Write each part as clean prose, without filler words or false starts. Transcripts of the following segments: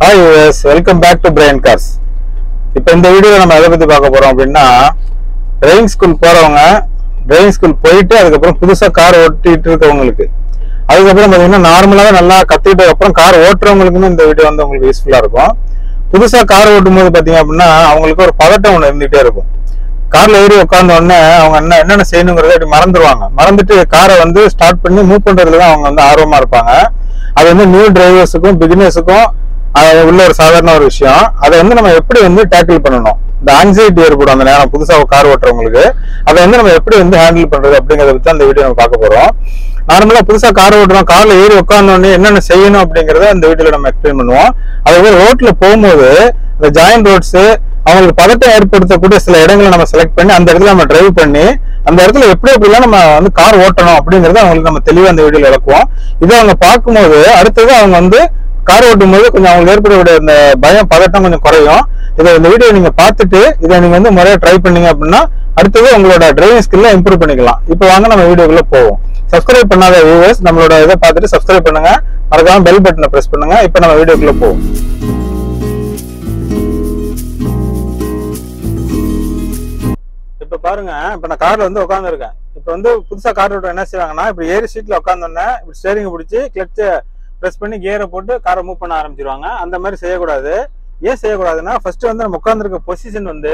Hi viewers, welcome back to Brain Cars. இப்போ இந்த வீடியோல நம்ம எதை பத்தி பார்க்க போறோம் அப்படின்னா டிரைவிங் ஸ்கூல் போறவங்க டிரைவிங் ஸ்கூல் போயிட்டு அதுக்கப்புறம் புதுசா கார் ஓட்டிட்டு இருக்கவங்களுக்கு அதுக்கப்புறம் பாத்தீங்கன்னா நார்மலாக நல்லா கத்துக்கிட்டு அப்புறம் கார் ஓட்டுறவங்களுக்குமே இந்த வீடியோ வந்து உங்களுக்கு யூஸ்ஃபுல்லா இருக்கும். புதுசா கார் ஓட்டும் போது பாத்தீங்க அப்படின்னா அவங்களுக்கு ஒரு பதட்டம் ஒன்று இருந்துகிட்டே இருக்கும். கார்ல ஏறி உட்கார்ந்த உடனே அவங்க என்னென்ன செய்யணுங்கிறத அப்படி மறந்துட்டு காரை வந்து ஸ்டார்ட் பண்ணி மூவ் பண்றதுல தான் அவங்க வந்து ஆர்வமா இருப்பாங்க. அது வந்து நியூ டிரைவர்ஸுக்கும் பிகினர்ஸுக்கும் உள்ள ஒரு சாதாரண ஒரு விஷயம். அதை வந்து நம்ம எப்படி வந்து டேக்கிள் பண்ணணும், இந்த ஆங்ஸைட்டி ஏற்படும் அந்த நேரம் புதுசா கார் ஓட்டுறவங்களுக்கு, அதை வந்து நம்ம எப்படி வந்து ஹேண்டில் பண்றது அப்படிங்கறத பத்தி அந்த வீடியோ நம்ம பார்க்க போறோம். நார்மலா புதுசா கார் ஓட்டுறோம், கார்ல ஏறி உட்கார்ந்தோடனே என்னென்ன செய்யணும் அப்படிங்கறத இந்த வீடியோல நம்ம எக்ஸ்பிளைன் பண்ணுவோம். அதே ரோட்ல போகும்போது இந்த ஜாயிண்ட் ரோட்ஸ் அவங்களுக்கு பதட்டம் ஏற்படுத்தக்கூடிய சில இடங்களை நம்ம செலக்ட் பண்ணி அந்த இடத்துல நம்ம டிரைவ் பண்ணி அந்த இடத்துல எப்படிலாம் நம்ம வந்து கார் ஓட்டணும் அப்படிங்கறத அவங்களுக்கு நம்ம தெளிவா இந்த வீடியோல விளக்குவோம். இதை அவங்க பார்க்கும்போது அடுத்தது அவங்க வந்து கார் ஓட்டும் போது கொஞ்சம் அவங்களுக்கு ஏற்படக்கூடிய இந்த பயம் பதட்டம் கொஞ்சம் குறையும். இதை இந்த வீடியோ நீங்க பார்த்துட்டு இதை நீங்க வந்து முறையா ட்ரை பண்ணீங்க அப்படின்னா அடுத்தது உங்களோட டிரைவிங் ஸ்கில்ல இம்ப்ரூவ் பண்ணிக்கலாம். இப்போ வாங்க நம்ம வீடியோக்குள்ள போவோம். சப்ஸ்கிரைப் பண்ணாத வியூவர்ஸ் நம்மளோட இதை பார்த்துட்டு சப்ஸ்கிரைப் பண்ணுங்க, மறக்காம பெல் பட்டனை பிரஸ் பண்ணுங்க. இப்போ நம்ம வீடியோக்குள்ள போவோம். இப்ப பாருங்க, இப்ப நான் கார்ல வந்து உட்கார்ந்து இருக்கேன். இப்ப வந்து புதுசா கார் ஓட்ட என்ன செய்வாங்கன்னா, இப்படி ஏறி சீட்ல உட்கார்ந்தோன்னே இப்படி ஸ்டேரிங் பிடிச்சி கிளட்சை பிரஸ் பண்ணி கியரை போட்டு காரை மூவ் பண்ண ஆரம்பிச்சிருவாங்க. அந்த மாதிரி செய்யக்கூடாது. ஏன் செய்யக்கூடாதுன்னா, ஃபர்ஸ்ட் வந்து நம்ம உட்கார்ந்துருக்க பொசிஷன் வந்து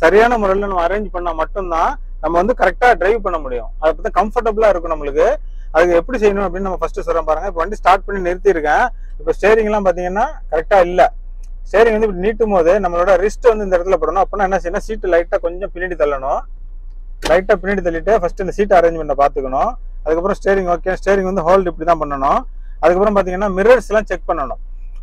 சரியான முறையில் நம்ம அரேஞ்ச் பண்ணா மட்டும்தான் நம்ம வந்து கரெக்டா டிரைவ் பண்ண முடியும். அதை பத்தி கம்ஃபர்டபுளா இருக்கும் நம்மளுக்கு. அதுக்கு எப்படி செய்யணும் அப்படின்னு நம்ம ஃபர்ஸ்ட் சொல்றோம் பாருங்க. இப்போ வண்டி ஸ்டார்ட் பண்ணி நிறுத்திருக்கேன். இப்போ ஸ்டேரிங் எல்லாம் பாத்தீங்கன்னா கரெக்டா இல்ல. ஸ்டேரிங் வந்து இப்படி நீட்டும் போது நம்மளோட ரிஸ்ட் வந்து இந்த இடத்துல போடணும். அப்படின்னா என்ன செய்யணும், சீட்டு லைட்டா கொஞ்சம் பின்னாடி தள்ளணும். லைட்டா பின்னாடி தள்ளிட்டு ஃபர்ஸ்ட் இந்த சீட் அரேஞ்ச்மெண்ட் பாத்துக்கணும். அதுக்கப்புறம் ஸ்டேரிங் ஓகே, ஸ்டேரிங் வந்து ஹோல்டு இப்படி தான் பண்ணணும். அதுக்கப்புறம் பாத்தீங்கன்னா மிரர்ஸ் எல்லாம் செக் பண்ணணும்.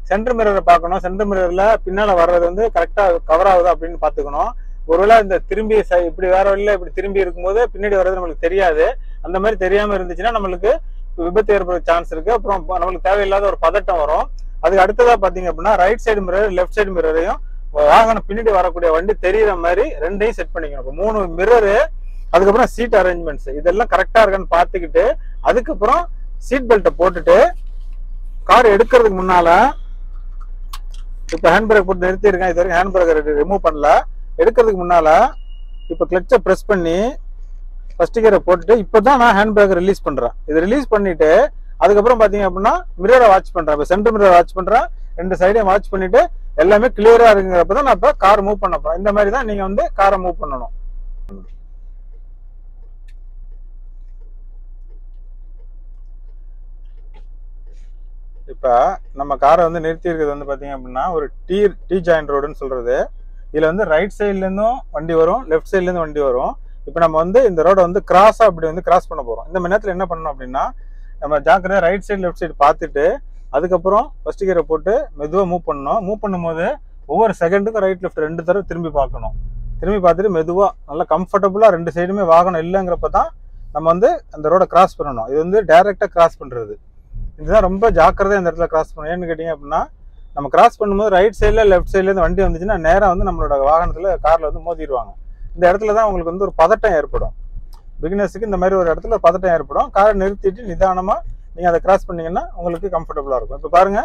சென்டர் மிரரை பார்க்கணும். சென்டர் மிரர்ல பின்னால வர்றது வந்து கரெக்டா கவர் ஆகுது அப்படின்னு பாத்துக்கணும். ஒருவேளை இந்த திரும்பி இப்படி வேற வழியில இப்படி திரும்பி இருக்கும்போது பின்னாடி வர்றது நம்மளுக்கு தெரியாது. அந்த மாதிரி தெரியாம இருந்துச்சுன்னா நம்மளுக்கு விபத்து ஏற்படுற சான்ஸ் இருக்கு. அப்புறம் நம்மளுக்கு தேவையில்லாத ஒரு பதட்டம் வரும். அதுக்கு அடுத்ததா பாத்தீங்க அப்படின்னா right side mirror left side மிரரையும் வாகனம் பின்னாடி வரக்கூடிய வண்டி தெரியுற மாதிரி ரெண்டையும் செட் பண்ணிக்கணும். இப்போ 3 மிரரு, அதுக்கப்புறம் சீட் அரேஞ்ச்மெண்ட்ஸ் இதெல்லாம் கரெக்டா இருக்கான்னு பாத்துக்கிட்டு அதுக்கப்புறம் சீட் பெல்ட்டை போட்டுட்டு கார் எடுக்கிறதுக்கு முன்னால இப்ப ஹேண்ட் பிரேக் போட்டு நிறுத்தி இருக்கேன். இது வரைக்கும் ஹேண்ட் பிரேக் ரிமூவ் பண்ணல. எடுக்கிறதுக்கு முன்னால இப்ப கிளட்சை பிரஸ் பண்ணி ஃபர்ஸ்ட் கியரை போட்டுட்டு இப்பதான் நான் ஹேண்ட் பிரேக் ரிலீஸ் பண்றேன். இது ரிலீஸ் பண்ணிட்டு அதுக்கப்புறம் பாத்தீங்க அப்படின்னா மிரரை வாட்ச் பண்றேன். இப்ப சென்டர் மிரரை வாட்ச் பண்றேன். 2 சைடையும் வாட்ச் பண்ணிட்டு எல்லாமே கிளியரா இருக்குங்கிறப்பதான் நான் இப்ப கார் மூவ் பண்ண போறேன். இந்த மாதிரி தான் நீங்க வந்து காரை மூவ் பண்ணணும். இப்ப நம்ம காரை வந்து நிறுத்தி இருக்கிறது வந்து பாத்தீங்க அப்படின்னா ஒரு டி ஜாயிண்ட் ரோடுன்னு சொல்றது. இதுல வந்து ரைட் சைட்ல இருந்தும் வண்டி வரும், லெஃப்ட் சைட்ல இருந்து வண்டி வரும். இப்ப நம்ம வந்து இந்த ரோட வந்து கிராஸா அப்படி வந்து கிராஸ் பண்ண போறோம். இந்த நேரத்துல என்ன பண்ணணும் அப்படின்னா, நம்ம ஜாக்கிரதை ரைட் சைடு லெஃப்ட் சைடு பார்த்துட்டு அதுக்கப்புறம் ஃபர்ஸ்ட் கியரை போட்டு மெதுவாக மூவ் பண்ணணும். மூவ் பண்ணும்போது ஒவ்வொரு செகண்டுக்கும் ரைட் லெஃப்ட் 2 தடவை திரும்பி பார்க்கணும். திரும்பி பார்த்துட்டு மெதுவாக நல்லா கம்ஃபர்டபுளா 2 சைடுமே வாகனம் இல்லைங்கிறப்ப தான் நம்ம வந்து அந்த ரோட கிராஸ் பண்ணணும். இது வந்து டைரக்டா கிராஸ் பண்றது. இதுதான் ரொம்ப ஜாக்கிரதை இந்த இடத்துல கிராஸ் பண்ணணும். ஏன்னு கேட்டீங்க அப்படின்னா, நம்ம கிராஸ் பண்ணும்போது ரைட் சைட்ல லெஃப்ட் சைட்ல இருந்து வண்டி வந்துச்சுன்னா நேரம் வந்து நம்மளோட வாகனத்துல கார்ல வந்து மோதிடுவாங்க. இந்த இடத்துல தான் உங்களுக்கு வந்து ஒரு பதட்டம் ஏற்படும். பிகினர்ஸுக்கு இந்த மாதிரி ஒரு இடத்துல பதட்டம் ஏற்படும். காரை நிறுத்திட்டு நிதானமா நீங்க அதை கிராஸ் பண்ணீங்கன்னா உங்களுக்கு கம்ஃபர்டபுளா இருக்கும். இப்ப பாருங்க,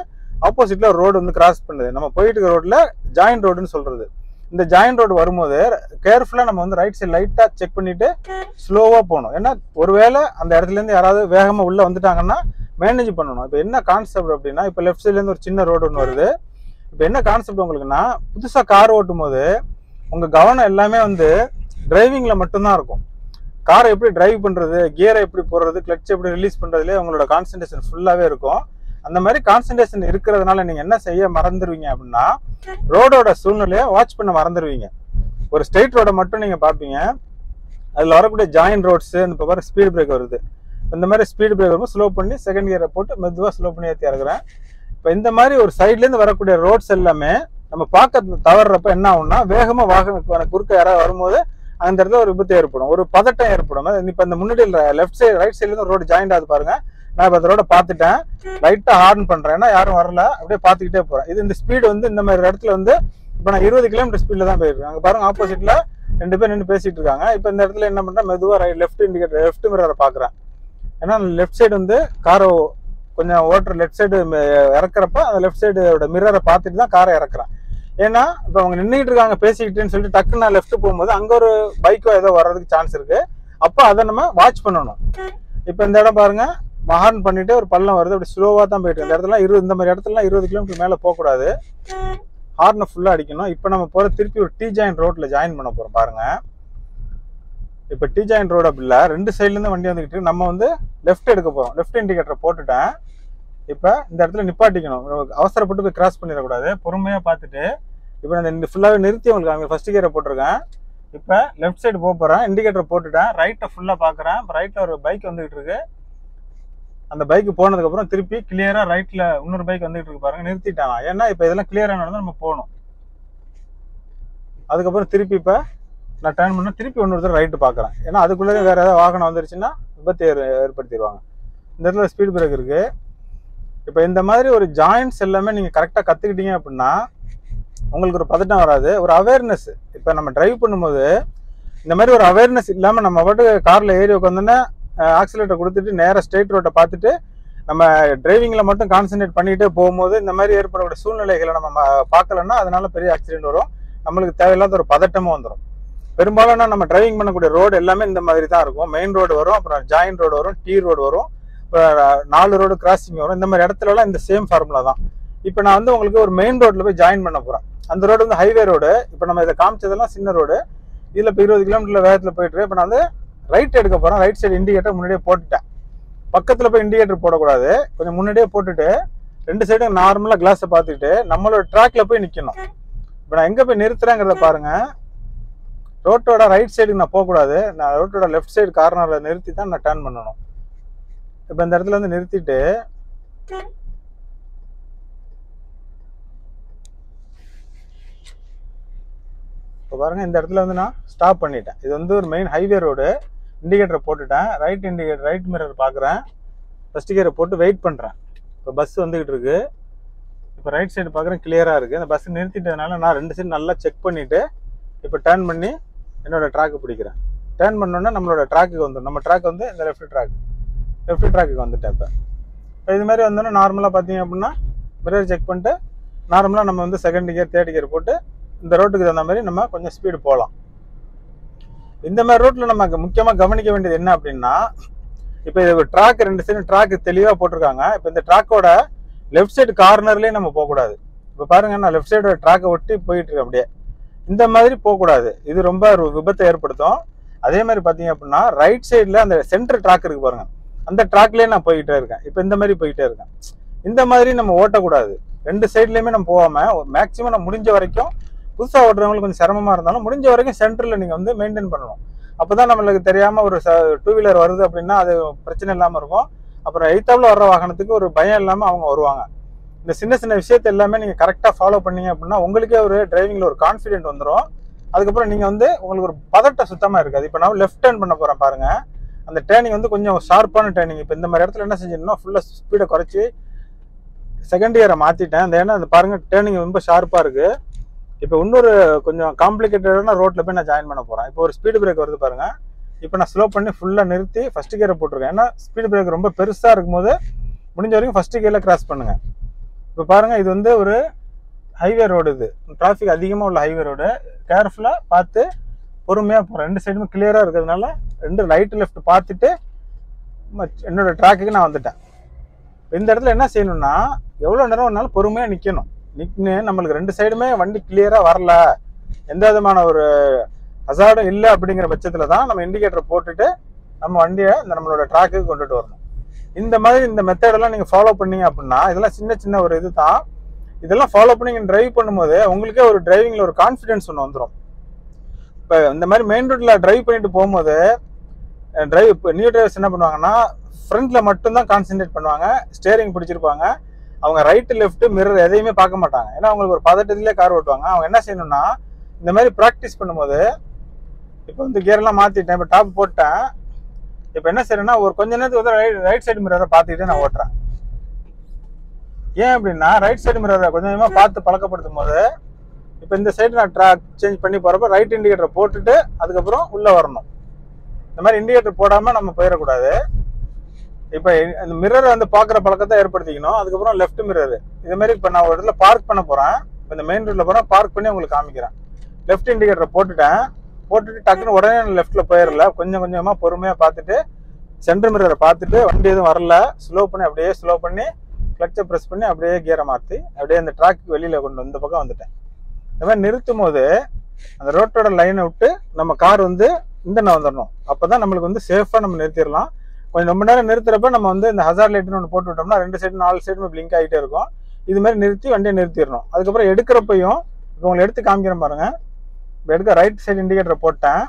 ஆப்போசிட்ல ஒரு ரோடு வந்து கிராஸ் பண்ணுது. நம்ம போயிட்டு இருக்க ரோட்ல ஜாயிண்ட் ரோடுன்னு சொல்றது. இந்த ஜாயிண்ட் ரோடு வரும்போது கேர்ஃபுல்லா நம்ம வந்து ரைட் சைடு லைட்டா செக் பண்ணிட்டு ஸ்லோவா போகணும். ஏன்னா ஒருவேளை அந்த இடத்துல இருந்து யாராவது வேகமா உள்ள வந்துட்டாங்கன்னா மேனேஜ் பண்ணணும். இப்போ என்ன கான்செப்ட் அப்படின்னா, இப்போ லெஃப்ட் சைட்ல இருந்து ஒரு சின்ன ரோடு ஒன்று வருது. இப்போ என்ன கான்செப்ட் உங்களுக்குன்னா, புதுசா கார் ஓட்டும் போது உங்க கவனம் எல்லாமே வந்து டிரைவிங்ல மட்டும்தான் இருக்கும். காரை எப்படி டிரைவ் பண்றது, கியரை எப்படி போடுறது, கிளட்ச் எப்படி ரிலீஸ் பண்றதுலேயே உங்களோட கான்சன்ட்ரேஷன் ஃபுல்லாவே இருக்கும். அந்த மாதிரி கான்சன்ட்ரேஷன் இருக்கிறதுனால நீங்க என்ன செய்ய மறந்துடுவீங்க அப்படின்னா, ரோடோட சூழ்நிலையை வாட்ச் பண்ண மறந்துடுவீங்க. ஒரு ஸ்ட்ரெயிட் ரோட மட்டும் நீங்க பார்ப்பீங்க. அதுல வரக்கூடிய ஜாயிண்ட் ரோட்ஸ் இந்த பாரு ஸ்பீட் பிரேக் வருது. இந்த மாதிரி ஸ்பீட் பிரேக் வரும்போது ஸ்லோ பண்ணி செகண்ட் கியரை போட்டு மெதுவாக ஸ்லோ பண்ணி ஏற்றி இறக்குறேன். இப்போ இந்த மாதிரி ஒரு சைட்லேருந்து வரக்கூடிய ரோட்ஸ் எல்லாமே நம்ம பார்க்க தவறுறப்ப என்ன ஆகும்னா, வேகமாக வாகனம் குறுக்க யாராவது வரும்போது அந்த இடத்துல ஒரு விபத்து ஏற்படும், ஒரு பதட்டம் ஏற்படும். இப்போ இந்த முன்னாடி லெஃப்ட் சைடு ரைட் சைட்லேருந்து ரோடு ஜாயிண்ட் ஆகுது பாருங்க. நான் இப்போ அந்த ரோட பார்த்துட்டேன், லைட்டாக ஹார்ன் பண்ணுறேன். ஏன்னா யாரும் வரல, அப்படியே பார்த்துக்கிட்டே போகிறேன். இது இந்த ஸ்பீடு வந்து இந்த மாதிரி இடத்துல வந்து இப்போ நான் 20 கிலோமீட்டர் ஸ்பீடில் தான் போயிருக்கேன். அங்கே பாருங்க, ஆப்போசிட்ல 2 பேர் நின்று பேசிட்டு இருக்காங்க. இப்போ இந்த இடத்துல என்ன பண்ணுறேன், மெதுவாக லெஃப்ட் இண்டிகேட்டர் லெஃப்ட் மிரரை பார்க்குறேன். ஏன்னா லெஃப்ட் சைடு வந்து காரை கொஞ்சம் ஓட்டுற லெஃப்ட் சைடு இறக்குறப்ப அந்த லெஃப்ட் சைடோட மிரரை பார்த்துட்டு தான் காரை இறக்குறேன். ஏன்னா இப்போ அவங்க நின்றுட்டு இருக்காங்க பேசிக்கிட்டேன்னு சொல்லிட்டு டக்குன்னு நான் லெஃப்ட் போகும்போது அங்கே ஒரு பைக்கோ ஏதோ வர்றதுக்கு சான்ஸ் இருக்கு. அப்போ அதை நம்ம வாட்ச் பண்ணணும். இப்போ இந்த இடம் பாருங்க, ஹார்ன் பண்ணிட்டு ஒரு பள்ளம் வருது, அப்படி ஸ்லோவாக தான் போயிட்டு இந்த இடத்துல இந்த மாதிரி இடத்துலலாம் 20 கிலோமீட்டர் மேலே போகக்கூடாது. ஹார்னை ஃபுல்லாக அடிக்கணும். இப்போ நம்ம போகிற திருப்பி ஒரு டி ஜாயின் ரோட்டில் ஜாயின் பண்ண போகிறோம் பாருங்க. இப்போ டி ஜாயின் ரோடு அப்படி இல்லை, 2 சைட்லேருந்து வண்டி வந்துக்கிட்டு நம்ம வந்து லெஃப்ட் எடுக்க போகிறோம். லெஃப்ட் இண்டிகேட்டரை போட்டுட்டேன். இப்போ இந்த இடத்துல நிப்பாட்டிக்கணும். அவசரப்பட்டு போய் கிராஸ் பண்ணிடக்கூடாது. பொறுமையாக பார்த்துட்டு இப்போ நான் இந்த ஃபுல்லாகவே நிறுத்தி உங்களுக்கு அங்கே ஃபர்ஸ்ட் கியரை போட்டிருக்கேன். இப்போ லெஃப்ட் சைடு போக போகிறேன். இண்டிகேட்டர் போட்டுட்டேன். ரைட்டை ஃபுல்லாக பார்க்குறேன். இப்போ ரைட்டில் ஒரு பைக் வந்துகிட்டு இருக்கு. அந்த பைக்கு போனதுக்கப்புறம் திருப்பி கிளியராக ரைட்டில் இன்னொரு பைக் வந்துகிட்டு இருக்கு பாருங்க. நிறுத்திட்டாங்க. ஏன்னா இப்போ இதெல்லாம் கிளியராக நடந்தால் நம்ம போகணும். அதுக்கப்புறம் திருப்பி இப்போ நான் டர்ன் பண்ண திருப்பி இன்னொருத்தர் ரைட்டு பார்க்குறேன். ஏன்னா அதுக்குள்ளே வேறு ஏதாவது வாகனம் வந்துருச்சுன்னா விபத்து ஏற்படுத்திடுவாங்க. இந்த இடத்துல ஸ்பீட் பிரேக் இருக்குது. இப்போ இந்த மாதிரி ஒரு ஜாயின்ட்ஸ் எல்லாமே நீங்கள் கரெக்டாக கற்றுக்கிட்டீங்க அப்படின்னா உங்களுக்கு ஒரு பதட்டம் வராது, ஒரு அவேர்னஸ். இப்போ நம்ம டிரைவ் பண்ணும்போது இந்த மாதிரி ஒரு அவேர்னஸ் இல்லாமல் நம்ம பாட்டு காரில் ஏறி உட்காந்தோன்னா ஆக்சிலேட்டர் கொடுத்துட்டு நேராக ஸ்ட்ரெயிட் ரோட்டை பார்த்துட்டு நம்ம டிரைவிங்கில் மட்டும் கான்சன்ட்ரேட் பண்ணிகிட்டே போகும்போது இந்த மாதிரி ஏற்படக்கூடிய சூழ்நிலைகளை நம்ம பார்க்கலன்னா அதனால பெரிய ஆக்சிடென்ட் வரும். நம்மளுக்கு தேவையில்லாத ஒரு பதட்டமும் வந்துடும். பெரும்பாலும் நம்ம டிரைவிங் பண்ணக்கூடிய ரோடு எல்லாமே இந்த மாதிரி தான் இருக்கும். மெயின் ரோடு வரும், அப்புறம் ஜாயின் ரோடு வரும், டீ ரோடு வரும், 4 ரோடு கிராசிங் வரும். இந்த மாதிரி இடத்துலலாம் இந்த சேம் ஃபார்முலா தான். இப்போ நான் வந்து உங்களுக்கு ஒரு மெயின் ரோட்டில் போய் ஜாயின் பண்ண போகிறேன். அந்த ரோடு வந்து ஹைவே ரோடு. இப்போ நம்ம இதை காமிச்சதெல்லாம் சின்ன ரோடு. இதில் இப்போ 20 கிலோமீட்டர் வேகத்தில் போயிட்டு இப்போ நான் வந்து ரைட் எடுக்க போகிறேன். ரைட் சைடு இண்டிகேட்டர் முன்னாடியே போட்டுட்டேன். பக்கத்தில் போய் இண்டிகேட்டர் போடக்கூடாது, கொஞ்சம் முன்னாடியே போட்டுட்டு 2 சைடும் நார்மலாக கிளாஸை பார்த்துக்கிட்டு நம்மளோட ட்ராக்ல போய் நிற்கணும். இப்போ நான் எங்கே போய் நிறுத்துறேங்கிறத பாருங்க. ரோட்டோட ரைட் சைடுக்கு நான் போகக்கூடாது. நான் ரோட்டோட லெஃப்ட் சைடு கார்னரில் நிறுத்தி தான் நான் டர்ன் பண்ணணும். இப்போ இந்த இடத்துல வந்து நிறுத்திட்டு இப்போ பாருங்க, இந்த இடத்துல வந்து நான் ஸ்டாப் பண்ணிட்டேன். இது வந்து ஒரு மெயின் ஹைவே ரோடு. இண்டிகேட்டரை போட்டுட்டேன். ரைட் இண்டிகேட்டர் ரைட் மிரர் பார்க்குறேன். ஃபர்ஸ்ட் கியரை போட்டு வெயிட் பண்ணுறேன். இப்போ பஸ் வந்துகிட்டு இருக்கு. இப்போ ரைட் சைடு பார்க்குறேன், கிளியராக இருக்குது. அந்த பஸ் நிறுத்திட்டதுனால நான் 2 சைடு நல்லா செக் பண்ணிவிட்டு இப்போ டர்ன் பண்ணி என்னோட ட்ராக்கு பிடிக்கிறேன். டர்ன் பண்ணோன்னா நம்மளோட ட்ராக்குக்கு வந்துடும். நம்ம ட்ராக் வந்து இந்த லெஃப்ட் ட்ராக்குக்கு வந்துட்டேன். இப்போ இது மாதிரி வந்தோன்னா நார்மலாக பார்த்தீங்க அப்படின்னா மிரர் செக் பண்ணிட்டு நார்மலாக நம்ம வந்து செகண்ட் கியர் தேர்ட் கியர் போட்டு இந்த ரோட்டுக்கு தகுந்த மாதிரி நம்ம கொஞ்சம் ஸ்பீடு போகலாம். இந்த மாதிரி ரோட்டில் நம்ம முக்கியமாக கவனிக்க வேண்டியது என்ன அப்படின்னா, இப்போ இது ட்ராக் 2 சைடு ட்ராக் தெளிவாக போட்டிருக்காங்க. இப்போ இந்த ட்ராக்கோட லெஃப்ட் சைடு கார்னர்லேயே நம்ம போகக்கூடாது. இப்போ பாருங்க, நான் லெஃப்ட் சைடோட ட்ராக்கை ஒட்டி போயிட்டு இருக்கேன். அப்படியே இந்த மாதிரி போகக்கூடாது. இது ரொம்ப ஒரு விபத்தை ஏற்படுத்தும். அதே மாதிரி பார்த்தீங்க அப்படின்னா ரைட் சைடில் அந்த சென்டர் ட்ராக் இருக்கு பாருங்க, அந்த ட்ராக்லேயே நான் போய்கிட்டே இருக்கேன். இப்போ இந்த மாதிரி போய்கிட்டே இருக்கேன். இந்த மாதிரி நம்ம ஓட்டக்கூடாது. 2 சைட்லேயுமே நம்ம போகாமல் மேக்ஸிமம் நம்ம முடிஞ்ச வரைக்கும், புதுசாக ஓட்டுறவங்களுக்கு கொஞ்சம் சிரமமாக இருந்தாலும் முடிஞ்ச வரைக்கும் சென்டரில் நீங்கள் வந்து மெயின்டைன் பண்ணணும். அப்போ தான் நம்மளுக்கு தெரியாமல் ஒரு 2 வீலர் வருது அப்படின்னா அது பிரச்சனை இல்லாமல் இருக்கும். அப்புறம் எய்த்தாவில் வர்ற வாகனத்துக்கு ஒரு பயம் இல்லாமல் அவங்க வருவாங்க. இந்த சின்ன சின்ன விஷயத்தை எல்லாமே நீங்கள் கரெக்டாக ஃபாலோ பண்ணீங்க அப்படின்னா உங்களுக்கே ஒரு டிரைவிங்கில் ஒரு கான்ஃபிடென்ட் வந்துடும். அதுக்கப்புறம் நீங்கள் வந்து உங்களுக்கு ஒரு பதட்டம் சுத்தமாக இருக்காது. இப்போ நான் லெஃப்ட் டர்ன் பண்ண போகிறேன் பாருங்கள். அந்த டேர்னிங் வந்து கொஞ்சம் ஷார்ப்பான டேர்னிங். இப்போ இந்த மாதிரி இடத்துல என்ன செஞ்சிடணும், ஃபுல்லாக ஸ்பீடை குறைச்சி செகண்ட் கியரை மாற்றிட்டேன். அந்த ஏன்னா அந்த பாருங்கள் டேர்னிங் ரொம்ப ஷார்ப்பாக இருக்குது. இப்போ இன்னொரு கொஞ்சம் காம்ப்ளிகேட்டடான ரோட்டில் போய் நான் ஜாயின் பண்ண போகிறேன். இப்போ ஒரு ஸ்பீடு பிரேக் வருது பாருங்கள். இப்போ நான் ஸ்லோ பண்ணி ஃபுல்லாக நிறுத்தி ஃபர்ஸ்ட் கியரை போட்டிருக்கேன். ஏன்னா ஸ்பீடு பிரேக் ரொம்ப பெருசாக இருக்கும்போது முடிஞ்ச வரைக்கும் ஃபர்ஸ்ட் கியரில் கிராஸ் பண்ணுங்கள். இப்போ பாருங்கள், இது வந்து ஒரு ஹைவே ரோடு. இது டிராஃபிக் அதிகமாக உள்ள ஹைவே ரோடு. கேர்ஃபுல்லாக பார்த்து பொறுமையாக போகிறேன். 2 சைடுமே கிளியராக இருக்கிறதுனால 2 ரைட்டு லெஃப்ட் பார்த்துட்டு என்னோட ட்ராக்குக்கு நான் வந்துட்டேன். இந்த இடத்துல என்ன செய்யணும்னா எவ்வளோ நேரம் ஒன்றாலும் பொறுமையாக நிற்கணும். நம்மளுக்கு 2 சைடுமே வண்டி கிளியராக வரல, எந்த விதமான ஒரு ஹசார்டும் இல்லை அப்படிங்கிற பட்சத்தில் தான் நம்ம இண்டிகேட்டரை போட்டுட்டு நம்ம வண்டியை நம்மளோட ட்ராக்குக்கு கொண்டுட்டு வரணும். இந்த மாதிரி இந்த மெத்தடெல்லாம் நீங்கள் ஃபாலோ பண்ணீங்க அப்படின்னா இதெல்லாம் சின்ன சின்ன ஒரு இது தான். இதெல்லாம் ஃபாலோ பண்ணி நீங்கள் டிரைவ் பண்ணும்போது உங்களுக்கே ஒரு டிரைவிங்கில் ஒரு கான்ஃபிடென்ஸ் ஒன்று வந்துடும். இப்போ இந்த மாதிரி மெயின் ரோட்டில் டிரைவ் பண்ணிட்டு போகும்போது இப்போ நியூ டிரைவர்ஸ் என்ன பண்ணுவாங்கன்னா ஃப்ரண்ட்டில் மட்டும்தான் கான்சென்ட்ரேட் பண்ணுவாங்க. ஸ்டேரிங் பிடிச்சிருப்பாங்க. அவங்க ரைட்டு லெஃப்ட் மிரர் எதையுமே பார்க்க மாட்டாங்க. ஏன்னா அவங்களுக்கு ஒரு பதட்டத்திலே கார் ஓட்டுவாங்க. அவங்க என்ன செய்யணும்னா இந்த மாதிரி ப்ராக்டிஸ் பண்ணும்போது இப்போ வந்து கியர்லாம் மாற்றிட்டேன். இப்போ டாப் போட்டேன். இப்போ என்ன செய்யறேன்னா ஒரு கொஞ்ச நேரத்துக்கு வந்து ரைட் சைடு மிரரை பார்த்துக்கிட்டே நான் ஓட்டுறேன். ஏன் அப்படின்னா ரைட் சைடு மிரரை கொஞ்சம் கொஞ்சமாக பார்த்து பழக்கப்படுத்தும் போது இப்போ இந்த சைடு நான் ட்ராக் சேஞ்ச் பண்ணி போகிறப்ப ரைட் இண்டிகேட்டரை போட்டுட்டு அதுக்கப்புறம் உள்ளே வரணும். இந்த மாதிரி இண்டிகேட்டர் போடாமல் நம்ம போயிடக்கூடாது. இப்போ இந்த மிரரை வந்து பார்க்குற பழக்கத்தை ஏற்படுத்திக்கணும். அதுக்கப்புறம் லெஃப்ட் மிரர் இது மாதிரி இப்போ நான் ஒரு இடத்துல பார்க் பண்ண போகிறேன். இப்போ இந்த மெயின் ரோட்டில் போகிறேன், பார்க் பண்ணி உங்களுக்கு காமிக்கிறேன். லெஃப்ட் இண்டிகேட்டரை போட்டுட்டு டக்குன்னு உடனே லெஃப்ட்டில் போயிடல, கொஞ்சம் கொஞ்சமாக பொறுமையாக பார்த்துட்டு சென்டர் மிரரை பார்த்துட்டு வண்டி எதுவும் வரல ஸ்லோ பண்ணி கிளச்சை ப்ரெஸ் பண்ணி அப்படியே கியரை மாற்றி அப்படியே அந்த ட்ராக் வெளியில் கொண்டு இந்த பக்கம் வந்துட்டேன். இந்த மாதிரி நிறுத்தும் போது அந்த ரோட்டோட லைனை விட்டு நம்ம கார் வந்து இந்த வந்துடணும். அப்போ தான் நம்மளுக்கு வந்து சேஃபாக நம்ம நிறுத்திடலாம். கொஞ்சம் ரொம்ப நேரம் நிறுத்துறப்ப நம்ம வந்து இந்த ஹசார் லைட்னு ஒன்று போட்டு விட்டோம்னா 2 சைடு 4 சைடுமே பிளிங்க் ஆகிட்டே இருக்கும். இது மாதிரி நிறுத்தி வண்டியை நிறுத்திடணும். அதுக்கப்புறம் எடுக்கிறப்பையும் இப்போ உங்களை எடுத்து காமிக்கிறேன் பாருங்க. இப்போ எடுக்க ரைட் சைடு இண்டிகேட்டரை போட்டேன்,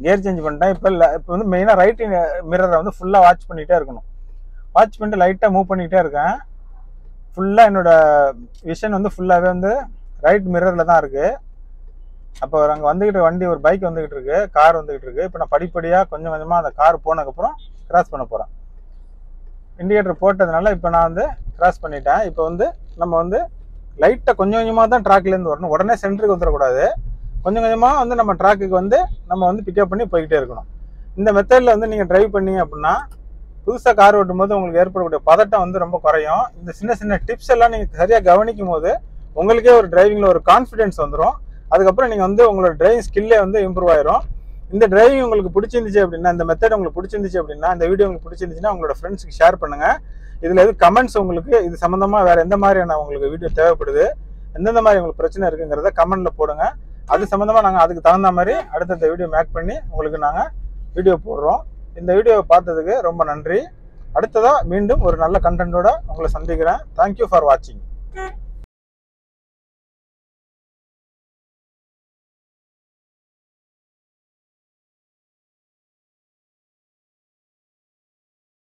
கியர் சேஞ்ச் பண்ணிட்டேன். இப்போ வந்து மெயினாக ரைட் மிரரை வந்து ஃபுல்லாக வாட்ச் பண்ணிகிட்டே இருக்கணும். வாட்ச் பண்ணிட்டு லைட்டாக மூவ் பண்ணிக்கிட்டே இருக்கேன். ஃபுல்லாக என்னோட விஷன் வந்து ஃபுல்லாகவே வந்து ரைட் மிரரில் தான் இருக்குது. அப்போ அங்கே வந்துக்கிட்டு வண்டி ஒரு பைக் வந்துக்கிட்டு இருக்கு, கார் வந்துக்கிட்டு இருக்கு. இப்போ நான் படிப்படியாக கொஞ்சம் கொஞ்சமாக அந்த கார் போனதுக்கப்புறம் கிராஸ் பண்ண போகிறேன். இண்டிகேட்டர் போட்டதுனால இப்போ நான் வந்து கிராஸ் பண்ணிட்டேன். இப்போ வந்து நம்ம வந்து லைட்டாக கொஞ்சம் கொஞ்சமாக தான் ட்ராக்லேருந்து வரணும். உடனே சென்டருக்கு வந்துடக்கூடாது. கொஞ்சம் கொஞ்சமாக வந்து நம்ம ட்ராக்குக்கு வந்து நம்ம வந்து பிக்கப் பண்ணி போய்கிட்டே இருக்கணும். இந்த மெத்தடில் வந்து நீங்கள் டிரைவ் பண்ணீங்க அப்படின்னா புதுசாக கார் ஓட்டும் போது உங்களுக்கு ஏற்படக்கூடிய பதட்டம் வந்து ரொம்ப குறையும். இந்த சின்ன சின்ன டிப்ஸ் எல்லாம் நீங்கள் சரியாக கவனிக்கும் போது உங்களுக்கே ஒரு டிரைவிங்கில் ஒரு கான்ஃபிடென்ஸ் வந்துடும். அதுக்கப்புறம் நீங்கள் வந்து உங்களோட டிரைவிங் ஸ்கில்லே வந்து இம்ப்ரூவ் ஆயிரும். இந்த டிரைவிங் உங்களுக்கு பிடிச்சிருந்துச்சு அப்படின்னா, இந்த மெத்தட் உங்களுக்கு பிடிச்சிருந்துச்சு அப்படின்னா, இந்த வீடியோ உங்களுக்கு பிடிச்சிருந்துச்சுன்னா உங்களோட ஃப்ரெண்ட்ஸுக்கு ஷேர் பண்ணுங்கள். இதில் எது கமெண்ட்ஸ் உங்களுக்கு இது சம்மந்தமாக வேறு எந்த மாதிரியான உங்களுக்கு வீடியோ தேவைப்படுது, எந்தெந்த மாதிரி உங்களுக்கு பிரச்சனை இருக்குங்கிறத கமெண்ட்டில் போடுங்க. அது சம்மந்தமாக நாங்கள் அதுக்கு தகுந்த மாதிரி அடுத்தடுத்த வீடியோ மேக் பண்ணி உங்களுக்கு நாங்கள் வீடியோ போடுறோம். இந்த வீடியோவை பார்த்ததுக்கு ரொம்ப நன்றி. அடுத்ததாக மீண்டும் ஒரு நல்ல கண்டென்ட்டோட உங்களை சந்திக்கிறேன். தேங்க்யூ ஃபார் வாட்சிங்.